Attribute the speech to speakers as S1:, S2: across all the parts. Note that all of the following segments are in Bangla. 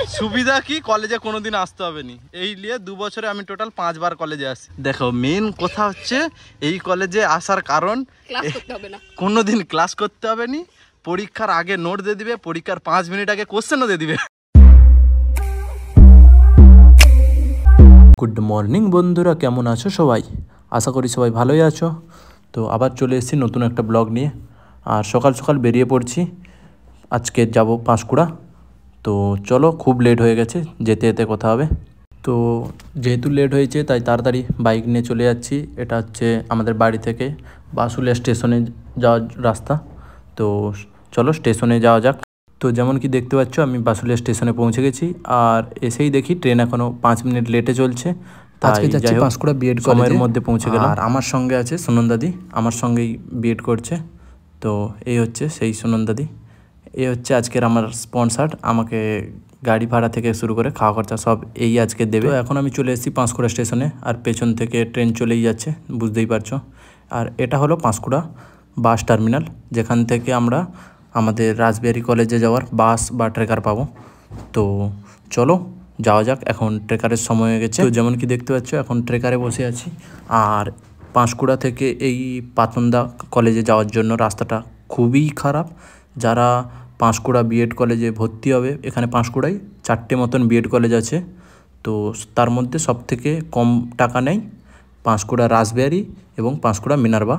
S1: সুবিধা কি, কলেজে কোনোদিন আসতে হবে নি। এই নিয়ে 2 বছরে আমি টোটাল 5 বার কলেজে আসি। দেখো মেন কথা হচ্ছে এই কলেজে আসার কারণ কোনোদিন ক্লাস করতে হবে নি, পরীক্ষার আগে নোট দিয়ে দিবে, পরীক্ষার 5 মিনিট আগে কোশ্চেনও দিয়ে দিবে।
S2: গুড মর্নিং বন্ধুরা, কেমন আছো সবাই? আশা করি সবাই ভালোই আছো। তো আবার চলে এসেছি নতুন একটা ব্লগ নিয়ে। আর সকাল সকাল বেরিয়ে পড়ছি, আজকে যাব পাঁশকুড়া। তো চলো, খুব লেট হয়ে গেছে, যেতে যেতে কথা হবে। তো যেহেতু লেট হয়েছে তাই তাড়াতাড়ি বাইক নিয়ে চলে যাচ্ছি। এটা হচ্ছে আমাদের বাড়ি থেকে বাসুলিয়া স্টেশনে যাওয়ার রাস্তা। তো চলো স্টেশনে যাওয়া যাক। তো যেমন কি দেখতে পাচ্ছ, আমি বাসুলিয়া স্টেশনে পৌঁছে গেছি। আর এসেই দেখি ট্রেন এখনও 5 মিনিট লেটে চলছে। আজকে যাচ্ছি পাঁশকুড়া বিএড কলেজের মধ্যে পৌঁছে গেলাম। আর আমার সঙ্গে আছে সুনন্দাদি, আমার সঙ্গেই বিএড করছে। তো এই হচ্ছে সেই সুনন্দাদি, এই হচ্ছে আজকের আমার স্পন্সার। আমাকে গাড়ি ভাড়া থেকে শুরু করে খাওয়া খরচা সব এই আজকে দেবে। তো এখন আমি চলে এসেছি পাঁশকুড়া স্টেশনে, আর পেছন থেকে ট্রেন চলেই যাচ্ছে, বুঝতেই পারছো। আর এটা হলো পাঁশকুড়া বাস টার্মিনাল, যেখান থেকে আমরা আমাদের রাসবিহারী কলেজে যাওয়ার বাস বা ট্রেকার পাবো। তো চলো যাওয়া যাক, এখন ট্রেকারের সময় হয়ে গেছে। তো যেমন কি দেখতে পাচ্ছ, এখন ট্রেকারে বসে আছি। আর পাঁশকুড়া থেকে এই পাতনদা কলেজে যাওয়ার জন্য রাস্তাটা খুবই খারাপ। যারা পাঁশকুড়া বিএড কলেজে ভর্তি হবে, এখানে পাঁশকুড়ায় 4টে মতন বিএড কলেজ আছে। তো তার মধ্যে সবথেকে কম টাকা নেয় পাঁশকুড়া রাসবিহারী এবং পাঁশকুড়া মিনার্ভা,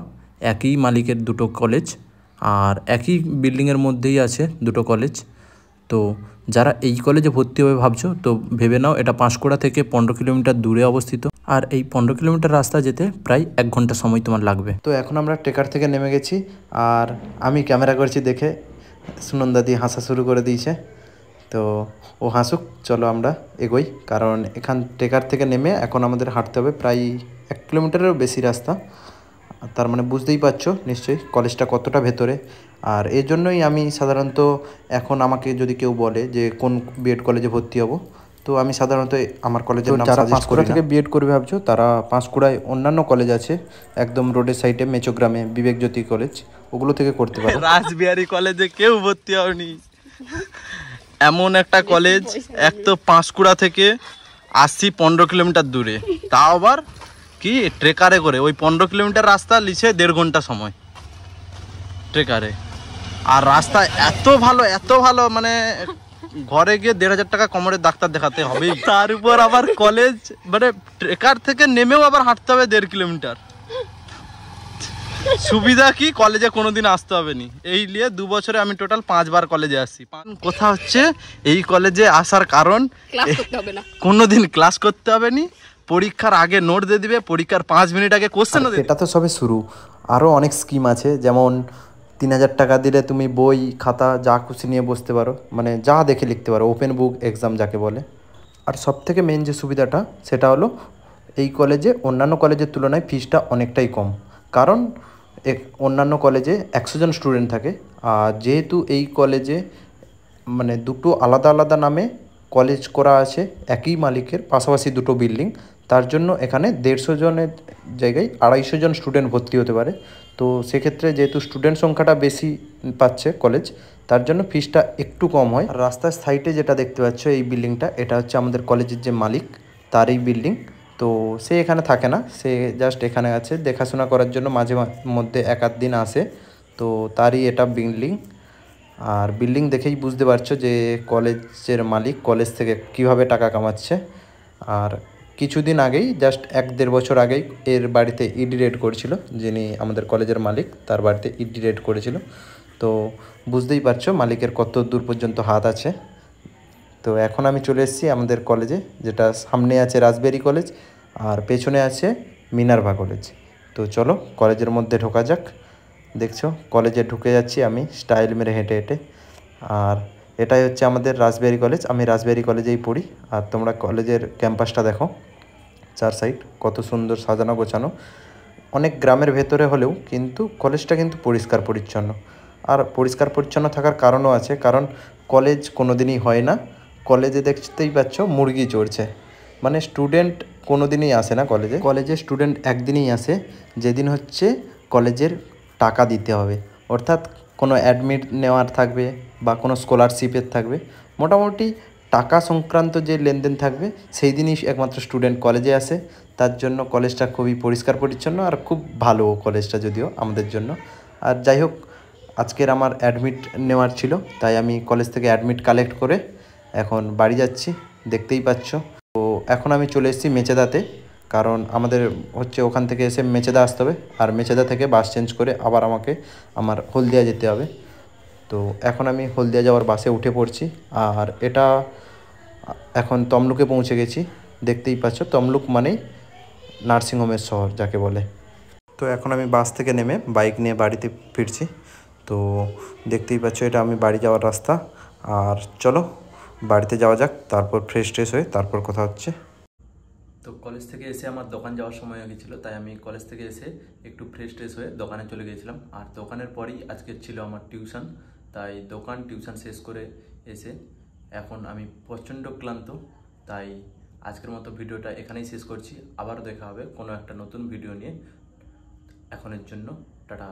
S2: একই মালিকের দুটো কলেজ, আর একই বিল্ডিংয়ের মধ্যেই আছে দুটো কলেজ। তো যারা এই কলেজে ভর্তি হবে ভাবছো, তো ভেবে নাও এটা পাঁশকুড়া থেকে 15 কিলোমিটার দূরে অবস্থিত। আর এই 15 কিলোমিটার রাস্তা যেতে প্রায় 1 ঘন্টা সময় তোমার লাগবে।
S3: তো এখন আমরা ট্রেকার থেকে নেমে গেছি, আর আমি ক্যামেরা করছি দেখে সুনন্দাদি হাসা শুরু করে দিয়েছে। তো ও হাসুক, চলো আমরা এগোই। কারণ এখান ট্রেকার থেকে নেমে এখন আমাদের হাঁটতে হবে প্রায় 1 কিলোমিটারেরও বেশি রাস্তা। তার মানে বুঝতেই পারছো নিশ্চয়ই কলেজটা কতটা ভেতরে। আর এই জন্যই আমি সাধারণত এখন আমাকে যদি কেউ বলে যে কোন বিএড কলেজে ভর্তি হব, তো আমি সাধারণত আমার কলেজের নাম সাজেস্ট করি। থেকে বিএড করবে ভাবছো, তারা পাঁশকুড়ায় অন্যান্য কলেজ আছে একদম রোডের সাইডে, মেচোগ্রামে বিবেকজ্যোতি কলেজ, ওগুলো থেকে করতে পারো।
S1: রাসবিহারী কলেজে কেউ ভর্তি হয়নি, এমন একটা কলেজ। এক তো পাঁশকুড়া থেকে 15 কিলোমিটার দূরে, তাও আবার কি ট্রেকারে করে। ওই 15 কিলোমিটার রাস্তা লিছে 1.5 ঘন্টা সময় ট্রেকারে। আর রাস্তা এত ভালো মানে ঘরে গিয়ে 1,500 টাকা কোমরের ডাক্তার দেখাতে হবে। তার উপর আবার কলেজ, মানে ট্রেকার থেকে নেমেও আবার হাঁটতে হবে 1.5 কিলোমিটার। সুবিধা কি, কলেজে কোনোদিন আসতে হবে নি। এই নিয়ে 2 বছরে আমি টোটাল 5 বার কলেজে আসি। কথা হচ্ছে এই কলেজে আসার কারণ কোনোদিন ক্লাস করতে হবে নি, পরীক্ষার আগে নোট দিয়ে দিবে, পরীক্ষার 5 মিনিট আগে কোশ্চেনও দেবে।
S3: এটা তো সবে শুরু, আরও অনেক স্কিম আছে। যেমন 3,000 টাকা দিলে তুমি বই খাতা যা খুশি নিয়ে বসতে পারো, মানে যা দেখে লিখতে পারো, ওপেন বুক এক্সাম যাকে বলে। আর সবথেকে মেন যে সুবিধাটা সেটা হলো এই কলেজে অন্যান্য কলেজের তুলনায় ফিসটা অনেকটাই কম। কারণ অন্যান্য কলেজে 100 জন স্টুডেন্ট থাকে, আর যেহেতু এই কলেজে মানে দুটো আলাদা আলাদা নামে কলেজ করা আছে, একই মালিকের পাশাপাশি দুটো বিল্ডিং, তার জন্য এখানে 150 জনের জায়গায় 250 জন স্টুডেন্ট ভর্তি হতে পারে। তো সেক্ষেত্রে যেহেতু স্টুডেন্ট সংখ্যাটা বেশি পাচ্ছে কলেজ, তার জন্য ফিসটা একটু কম হয়। আর রাস্তার সাইডে যেটা দেখতে পাচ্ছ এই বিল্ডিংটা, এটা হচ্ছে আমাদের কলেজের যে মালিক তারই বিল্ডিং। তো সে এখানে থাকে না, সে জাস্ট এখানে আছে দেখাশোনা করার জন্য, মাঝে মধ্যে 1-8 দিন আসে। তো তারই এটা বিল্ডিং। আর বিল্ডিং দেখেই বুঝতে পারছো যে কলেজের মালিক কলেজ থেকে কিভাবে টাকা কামাচ্ছে। আর কিছুদিন আগেই, জাস্ট 1-1.5 বছর আগেই এর বাড়িতে ইডি রেড করেছিল, যিনি আমাদের কলেজের মালিক তার বাড়িতে ইডি রেড করেছিল। তো বুঝতেই পারছো মালিকের কত দূর পর্যন্ত হাত আছে। তো এখন আমি চলে এসেছি আমাদের কলেজে, যেটা সামনে আছে রাসবিহারী কলেজ আর পেছনে আছে মিনার্ভা কলেজ। তো চলো কলেজের মধ্যে ঢোকা যাক। দেখছো কলেজে ঢুকে যাচ্ছি আমি স্টাইল মেরে হেঁটে হেঁটে। আর এটাই হচ্ছে আমাদের রাসবিহারী কলেজ, আমি রাসবিহারী কলেজেই পড়ি। আর তোমরা কলেজের ক্যাম্পাসটা দেখো, 4 সাইড কত সুন্দর সাজানো গোছানো। অনেক গ্রামের ভেতরে হলেও কিন্তু কলেজটা কিন্তু পরিষ্কার পরিচ্ছন্ন। আর পরিষ্কার পরিচ্ছন্ন থাকার কারণও আছে, কারণ কলেজ কোনো দিনই হয় না। কলেজে দেখতেই পাচ্ছ মুরগি চড়ছে, মানে স্টুডেন্ট কোনো দিনই আসে না কলেজে। কলেজে স্টুডেন্ট একদিনই আসে, যেদিন হচ্ছে কলেজের টাকা দিতে হবে, অর্থাৎ কোনো অ্যাডমিট নেওয়ার থাকবে বা কোনো স্কলারশিপের থাকবে। মোটামুটি টাকা সংক্রান্ত যে লেনদেন থাকবে সেই দিনই একমাত্র স্টুডেন্ট কলেজে আসে। তার জন্য কলেজটা খুবই পরিষ্কার পরিচ্ছন্ন আর খুব ভালো কলেজটা যদিও আমাদের জন্য। আর যাই হোক, আজকের আমার অ্যাডমিট নেওয়ার ছিল, তাই আমি কলেজ থেকে অ্যাডমিট কালেক্ট করে এখন বাড়ি যাচ্ছি, দেখতেই পাচ্ছ। তো এখন আমি চলে এসেছি মেচেদাতে, কারণ আমাদের হচ্ছে ওখান থেকে এসে মেচেদা আসতে হবে, আর মেচেদা থেকে বাস চেঞ্জ করে আবার আমাকে আমার হলদিয়া যেতে হবে। তো এখন আমি হলদিয়া যাওয়ার বাসে উঠে পড়ছি, আর এটা এখন তমলুকে পৌঁছে গেছি। দেখতেই পাচ্ছ, তমলুক মানেই নার্সিংহোমের শহর যাকে বলে। তো এখন আমি বাস থেকে নেমে বাইক নিয়ে বাড়িতে ফিরছি। তো দেখতেই পাচ্ছ, এটা আমি বাড়ি যাওয়ার রাস্তা। আর চলো বাড়িতে যাওয়া যাক, তারপর ফ্রেশ ট্রেশ হয়ে তারপর কথা হচ্ছে।
S2: তো কলেজ থেকে এসে আমার দোকান যাওয়ার সময় হয়ে গেছিলো, তাই আমি কলেজ থেকে এসে একটু ফ্রেশ ট্রেশ হয়ে দোকানে চলে গিয়েছিলাম। আর দোকানের পরেই আজকে ছিল আমার টিউশন, তাই টিউশন শেষ করে এসে এখন আমি প্রচণ্ড ক্লান্ত। তাই আজকের মতো ভিডিওটা এখানেই শেষ করছি। আবার দেখা হবে কোনো একটা নতুন ভিডিও নিয়ে। এখনের জন্য টাটা।